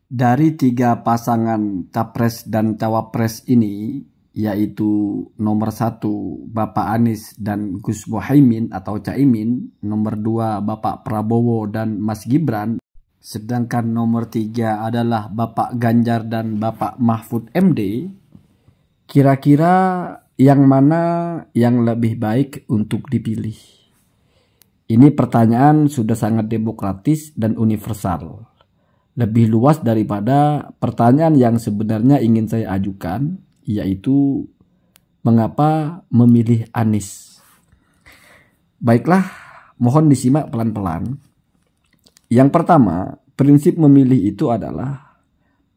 Dari tiga pasangan capres dan cawapres ini, yaitu nomor 1 Bapak Anies dan Gus Muhaimin atau Caimin, nomor 2 Bapak Prabowo dan Mas Gibran, sedangkan nomor 3 adalah Bapak Ganjar dan Bapak Mahfud MD, kira-kira yang mana yang lebih baik untuk dipilih? Ini pertanyaan sudah sangat demokratis dan universal. Lebih luas daripada pertanyaan yang sebenarnya ingin saya ajukan, yaitu mengapa memilih Anies. Baiklah, mohon disimak pelan-pelan. Yang pertama, prinsip memilih itu adalah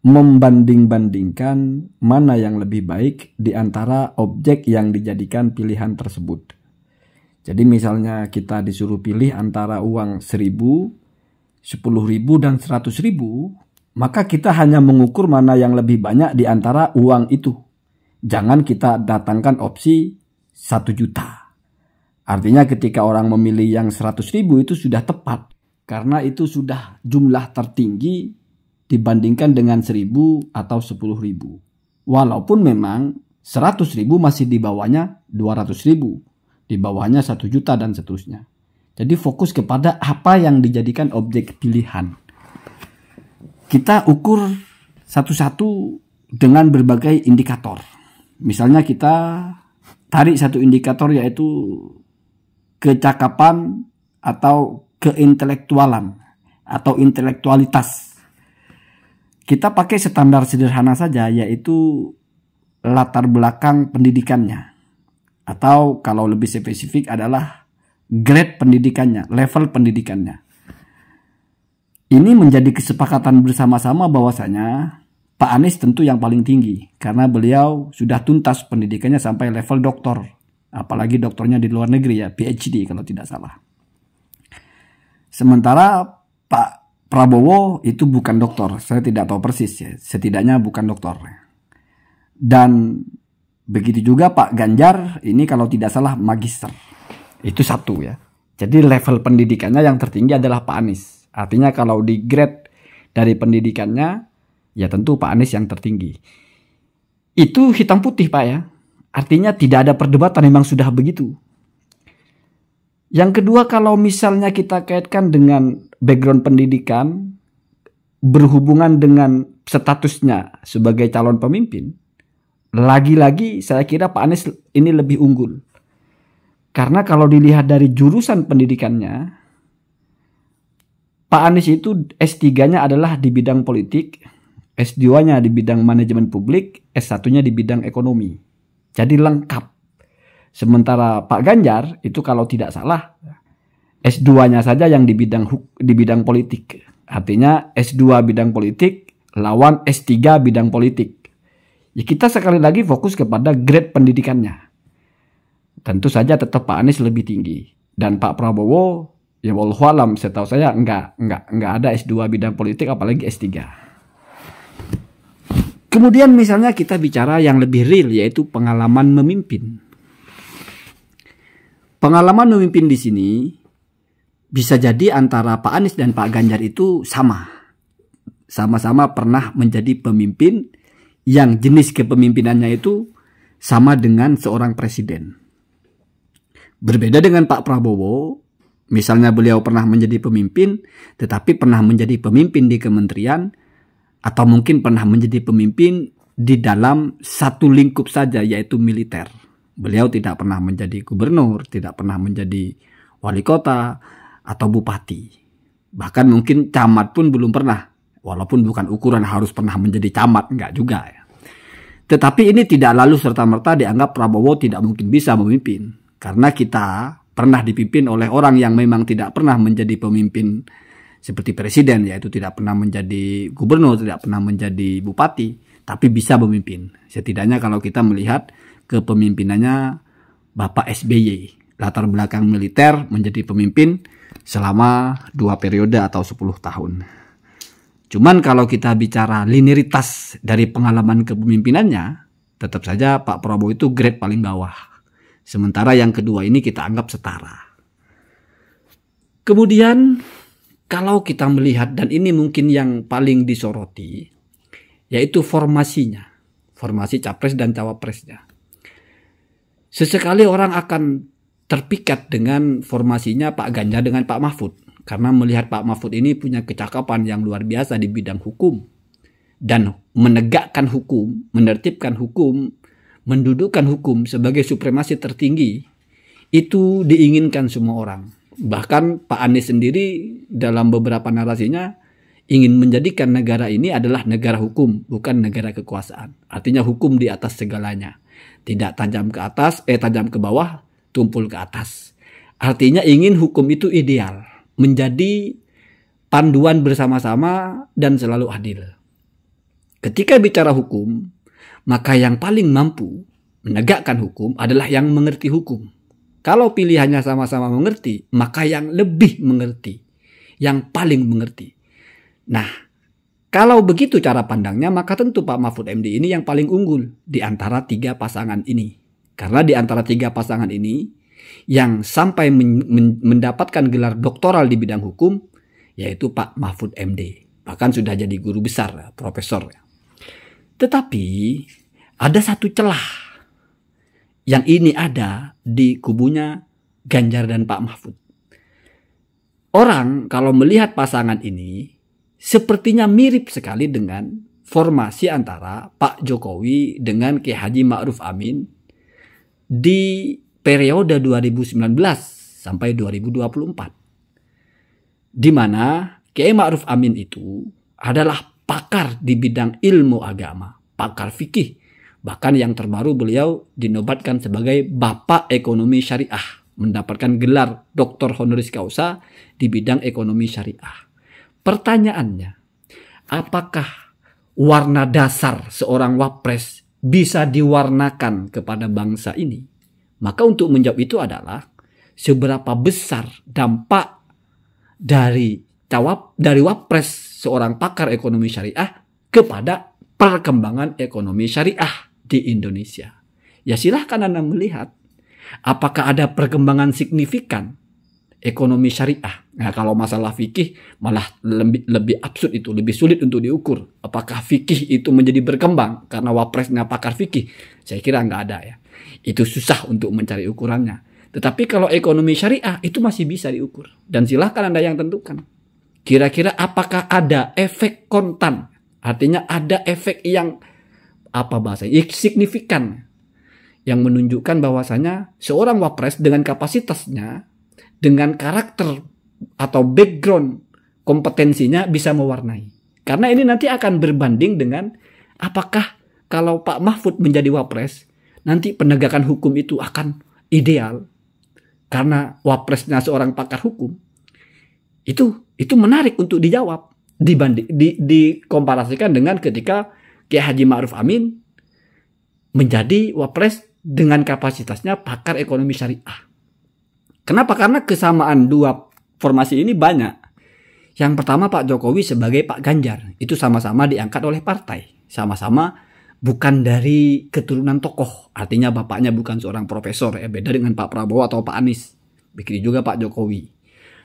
membanding-bandingkan mana yang lebih baik di antara objek yang dijadikan pilihan tersebut. Jadi misalnya kita disuruh pilih antara uang 1.000, 10.000 dan 100.000, maka kita hanya mengukur mana yang lebih banyak di antara uang itu. Jangan kita datangkan opsi 1 juta. Artinya ketika orang memilih yang 100.000 itu sudah tepat, karena itu sudah jumlah tertinggi dibandingkan dengan 1.000 atau 10.000. Walaupun memang 100.000 masih di bawahnya 200.000, di bawahnya 1 juta dan seterusnya. Jadi fokus kepada apa yang dijadikan objek pilihan. Kita ukur satu-satu dengan berbagai indikator. Misalnya kita tarik satu indikator, yaitu kecakapan atau keintelektualan atau intelektualitas. Kita pakai standar sederhana saja, yaitu latar belakang pendidikannya. Atau kalau lebih spesifik adalah grade pendidikannya, level pendidikannya. Ini menjadi kesepakatan bersama-sama bahwasanya Pak Anies tentu yang paling tinggi, karena beliau sudah tuntas pendidikannya sampai level doktor. Apalagi doktornya di luar negeri ya, PhD kalau tidak salah. Sementara Pak Prabowo itu bukan doktor, saya tidak tahu persis ya, setidaknya bukan doktor. Dan begitu juga Pak Ganjar, ini kalau tidak salah magister. Itu satu ya. Jadi level pendidikannya yang tertinggi adalah Pak Anies. Artinya kalau di grade dari pendidikannya, ya tentu Pak Anies yang tertinggi. Itu hitam putih Pak ya. Artinya tidak ada perdebatan, memang sudah begitu. Yang kedua, kalau misalnya kita kaitkan dengan background pendidikan, berhubungan dengan statusnya sebagai calon pemimpin, lagi-lagi saya kira Pak Anies ini lebih unggul. Karena kalau dilihat dari jurusan pendidikannya, Pak Anies itu S3-nya adalah di bidang politik, S2-nya di bidang manajemen publik, S1-nya di bidang ekonomi. Jadi lengkap. Sementara Pak Ganjar itu kalau tidak salah, S2-nya saja yang di bidang politik. Artinya S2 bidang politik lawan S3 bidang politik. Ya kita sekali lagi fokus kepada grade pendidikannya. Tentu saja tetap Pak Anies lebih tinggi, dan Pak Prabowo ya wallahualam setahu saya enggak ada S2 bidang politik apalagi S3. Kemudian misalnya kita bicara yang lebih real, yaitu pengalaman memimpin. Pengalaman memimpin di sini bisa jadi antara Pak Anies dan Pak Ganjar itu sama-sama pernah menjadi pemimpin yang jenis kepemimpinannya itu sama dengan seorang presiden. Berbeda dengan Pak Prabowo, misalnya beliau pernah menjadi pemimpin, tetapi pernah menjadi pemimpin di kementerian, atau mungkin pernah menjadi pemimpin di dalam satu lingkup saja, yaitu militer. Beliau tidak pernah menjadi gubernur, tidak pernah menjadi wali kota, atau bupati. Bahkan mungkin camat pun belum pernah, walaupun bukan ukuran harus pernah menjadi camat, enggak juga ya. Tetapi ini tidak lalu serta-merta dianggap Prabowo tidak mungkin bisa memimpin. Karena kita pernah dipimpin oleh orang yang memang tidak pernah menjadi pemimpin seperti presiden, yaitu tidak pernah menjadi gubernur, tidak pernah menjadi bupati, tapi bisa memimpin. Setidaknya kalau kita melihat kepemimpinannya Bapak SBY, latar belakang militer, menjadi pemimpin selama 2 periode atau 10 tahun. Cuman kalau kita bicara linearitas dari pengalaman kepemimpinannya, tetap saja Pak Prabowo itu grade paling bawah. Sementara yang kedua ini kita anggap setara. Kemudian kalau kita melihat, dan ini mungkin yang paling disoroti, yaitu formasinya, formasi capres dan cawapresnya. Sesekali orang akan terpikat dengan formasinya Pak Ganjar dengan Pak Mahfud, karena melihat Pak Mahfud ini punya kecakapan yang luar biasa di bidang hukum, dan menegakkan hukum, menertibkan hukum, mendudukkan hukum sebagai supremasi tertinggi, itu diinginkan semua orang. Bahkan Pak Anies sendiri dalam beberapa narasinya ingin menjadikan negara ini adalah negara hukum, bukan negara kekuasaan. Artinya hukum di atas segalanya. Tidak tajam ke atas, tajam ke bawah, tumpul ke atas. Artinya ingin hukum itu ideal, menjadi panduan bersama-sama dan selalu adil. Ketika bicara hukum, maka yang paling mampu menegakkan hukum adalah yang mengerti hukum. Kalau pilihannya sama-sama mengerti, maka yang lebih mengerti, yang paling mengerti. Nah, kalau begitu cara pandangnya, maka tentu Pak Mahfud MD ini yang paling unggul di antara tiga pasangan ini. Karena di antara tiga pasangan ini, yang sampai mendapatkan gelar doktoral di bidang hukum, yaitu Pak Mahfud MD. Bahkan sudah jadi guru besar, profesor. Tetapi ada satu celah yang ini ada di kubunya Ganjar dan Pak Mahfud. Orang kalau melihat pasangan ini sepertinya mirip sekali dengan formasi antara Pak Jokowi dengan Kiai Haji Ma'ruf Amin di periode 2019 sampai 2024. Di mana Kiai Ma'ruf Amin itu adalah pakar di bidang ilmu agama, pakar fikih. Bahkan yang terbaru beliau dinobatkan sebagai Bapak Ekonomi Syariah, mendapatkan gelar Doktor Honoris Causa di bidang ekonomi syariah. Pertanyaannya, apakah warna dasar seorang wapres bisa diwarnakan kepada bangsa ini? Maka untuk menjawab itu adalah seberapa besar dampak dari wapres seorang pakar ekonomi syariah kepada perkembangan ekonomi syariah di Indonesia. Ya silahkan Anda melihat apakah ada perkembangan signifikan ekonomi syariah. Nah, kalau masalah fikih malah lebih absurd, itu lebih sulit untuk diukur. Apakah fikih itu menjadi berkembang karena wapresnya pakar fikih? Saya kira nggak ada ya. Itu susah untuk mencari ukurannya. Tetapi kalau ekonomi syariah itu masih bisa diukur. Dan silahkan Anda yang tentukan. Kira-kira apakah ada efek kontan? Artinya ada efek yang signifikan yang menunjukkan bahwasanya seorang wapres dengan kapasitasnya, dengan karakter atau background kompetensinya bisa mewarnai. Karena ini nanti akan berbanding dengan apakah kalau Pak Mahfud menjadi wapres, nanti penegakan hukum itu akan ideal karena wapresnya seorang pakar hukum. Itu menarik untuk dijawab, dikomparasikan dengan ketika Kiai Haji Ma'ruf Amin menjadi wapres dengan kapasitasnya pakar ekonomi syariah. Kenapa? Karena kesamaan dua formasi ini banyak. Yang pertama Pak Jokowi sebagai Pak Ganjar, itu sama-sama diangkat oleh partai. Sama-sama bukan dari keturunan tokoh. Artinya bapaknya bukan seorang profesor, beda dengan Pak Prabowo atau Pak Anies. Begitu juga Pak Jokowi.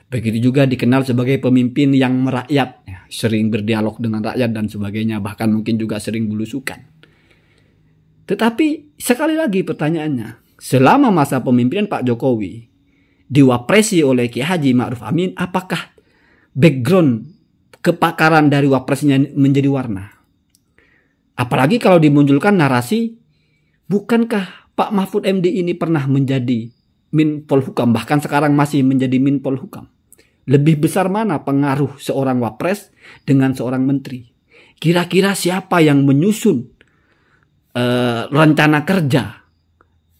Begitu juga dikenal sebagai pemimpin yang merakyat, sering berdialog dengan rakyat dan sebagainya, bahkan mungkin juga sering belusukan. Tetapi sekali lagi pertanyaannya, selama masa pemimpinan Pak Jokowi diwapresi oleh Kiai Haji Ma'ruf Amin, apakah background kepakaran dari wapresnya menjadi warna? Apalagi kalau dimunculkan narasi, bukankah Pak Mahfud MD ini pernah menjadi Menpol Hukam, bahkan sekarang masih menjadi Menpol Hukam? Lebih besar mana pengaruh seorang wapres dengan seorang menteri? Kira-kira siapa yang menyusun rencana kerja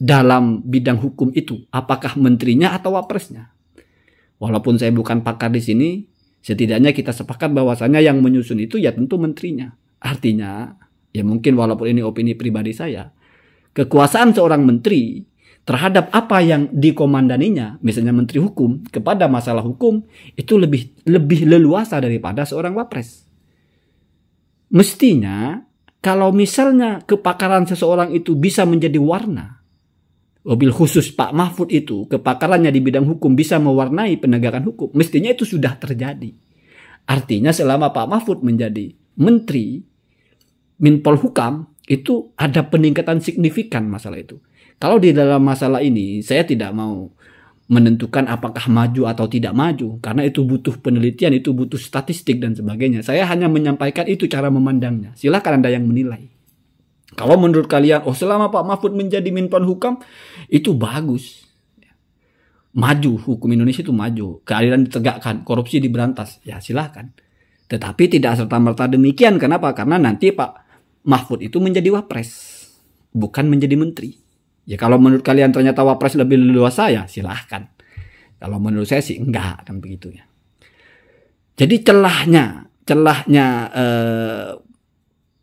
dalam bidang hukum itu? Apakah menterinya atau wapresnya? Walaupun saya bukan pakar di sini, setidaknya kita sepakat bahwasannya yang menyusun itu ya tentu menterinya. Artinya, ya mungkin walaupun ini opini pribadi saya, kekuasaan seorang menteri terhadap apa yang dikomandaninya, misalnya menteri hukum, kepada masalah hukum, itu lebih leluasa daripada seorang wapres. Mestinya, kalau misalnya kepakaran seseorang itu bisa menjadi warna, mobil khusus Pak Mahfud itu, kepakarannya di bidang hukum bisa mewarnai penegakan hukum, mestinya itu sudah terjadi. Artinya selama Pak Mahfud menjadi Menteri Minpolhukam itu ada peningkatan signifikan masalah itu. Kalau di dalam masalah ini saya tidak mau menentukan apakah maju atau tidak maju, karena itu butuh penelitian, itu butuh statistik dan sebagainya. Saya hanya menyampaikan itu cara memandangnya. Silahkan Anda yang menilai. Kalau menurut kalian, oh selama Pak Mahfud menjadi Minpolhukam itu bagus, maju, hukum Indonesia itu maju, keadilan ditegakkan, korupsi diberantas, ya silahkan. Tetapi tidak serta-merta demikian. Kenapa? Karena nanti Pak Mahfud itu menjadi wapres, bukan menjadi menteri. Ya kalau menurut kalian ternyata wapres lebih leluasa, ya silahkan. Kalau menurut saya sih enggak, kan begitu ya. Jadi celahnya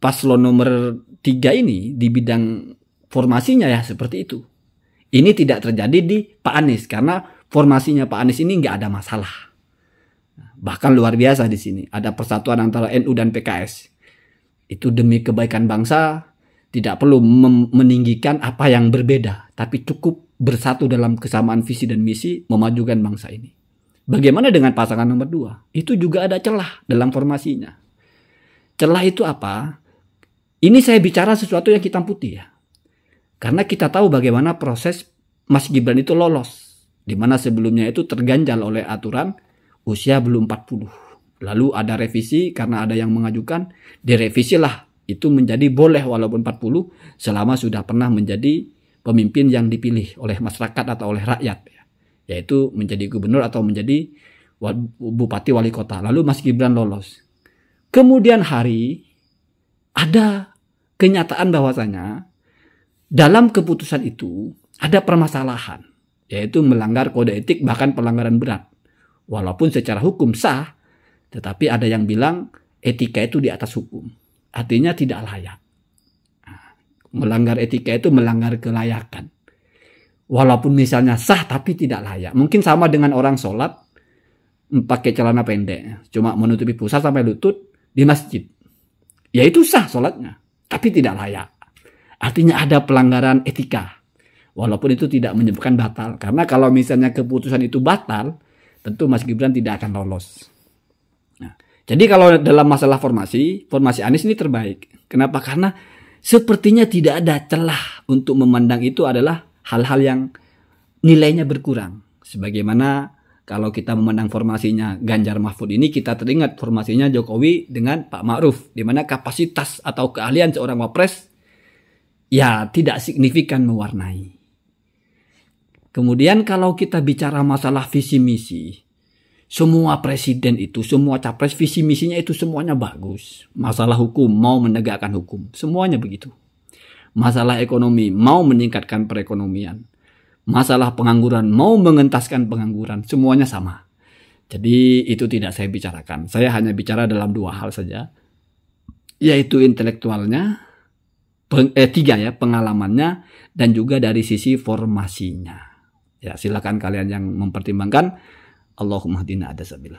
paslon nomor 3 ini di bidang formasinya ya seperti itu. Ini tidak terjadi di Pak Anies karena formasinya Pak Anies ini enggak ada masalah. Bahkan luar biasa di sini ada persatuan antara NU dan PKS. Itu demi kebaikan bangsa. Tidak perlu meninggikan apa yang berbeda, tapi cukup bersatu dalam kesamaan visi dan misi memajukan bangsa ini. Bagaimana dengan pasangan nomor 2? Itu juga ada celah dalam formasinya. Celah itu apa? Ini saya bicara sesuatu yang hitam putih ya. Karena kita tahu bagaimana proses Mas Gibran itu lolos. Di mana sebelumnya itu terganjal oleh aturan usia belum 40. Lalu ada revisi karena ada yang mengajukan, direvisilah. Itu menjadi boleh walaupun 40 selama sudah pernah menjadi pemimpin yang dipilih oleh masyarakat atau oleh rakyat. Yaitu menjadi gubernur atau menjadi bupati wali kota. Lalu Mas Gibran lolos. Kemudian hari ada kenyataan bahwasanya dalam keputusan itu ada permasalahan. Yaitu melanggar kode etik bahkan pelanggaran berat. Walaupun secara hukum sah, tetapi ada yang bilang etika itu di atas hukum. Artinya tidak layak. Melanggar etika itu melanggar kelayakan. Walaupun misalnya sah tapi tidak layak. Mungkin sama dengan orang sholat pakai celana pendek, cuma menutupi pusar sampai lutut di masjid. Ya itu sah sholatnya, tapi tidak layak. Artinya ada pelanggaran etika. Walaupun itu tidak menyebabkan batal. Karena kalau misalnya keputusan itu batal, tentu Mas Gibran tidak akan lolos. Jadi kalau dalam masalah formasi Anies ini terbaik. Kenapa? Karena sepertinya tidak ada celah untuk memandang itu adalah hal-hal yang nilainya berkurang. Sebagaimana kalau kita memandang formasinya Ganjar Mahfud ini, kita teringat formasinya Jokowi dengan Pak Ma'ruf. Di mana kapasitas atau keahlian seorang wapres ya tidak signifikan mewarnai. Kemudian kalau kita bicara masalah visi misi, semua presiden itu, semua capres visi misinya itu semuanya bagus. Masalah hukum, mau menegakkan hukum. Semuanya begitu. Masalah ekonomi, mau meningkatkan perekonomian. Masalah pengangguran, mau mengentaskan pengangguran. Semuanya sama. Jadi itu tidak saya bicarakan. Saya hanya bicara dalam 2 hal saja. Yaitu intelektualnya, 3 ya, pengalamannya, dan juga dari sisi formasinya. Ya silakan kalian yang mempertimbangkan. Allahumma hdina ada sabil.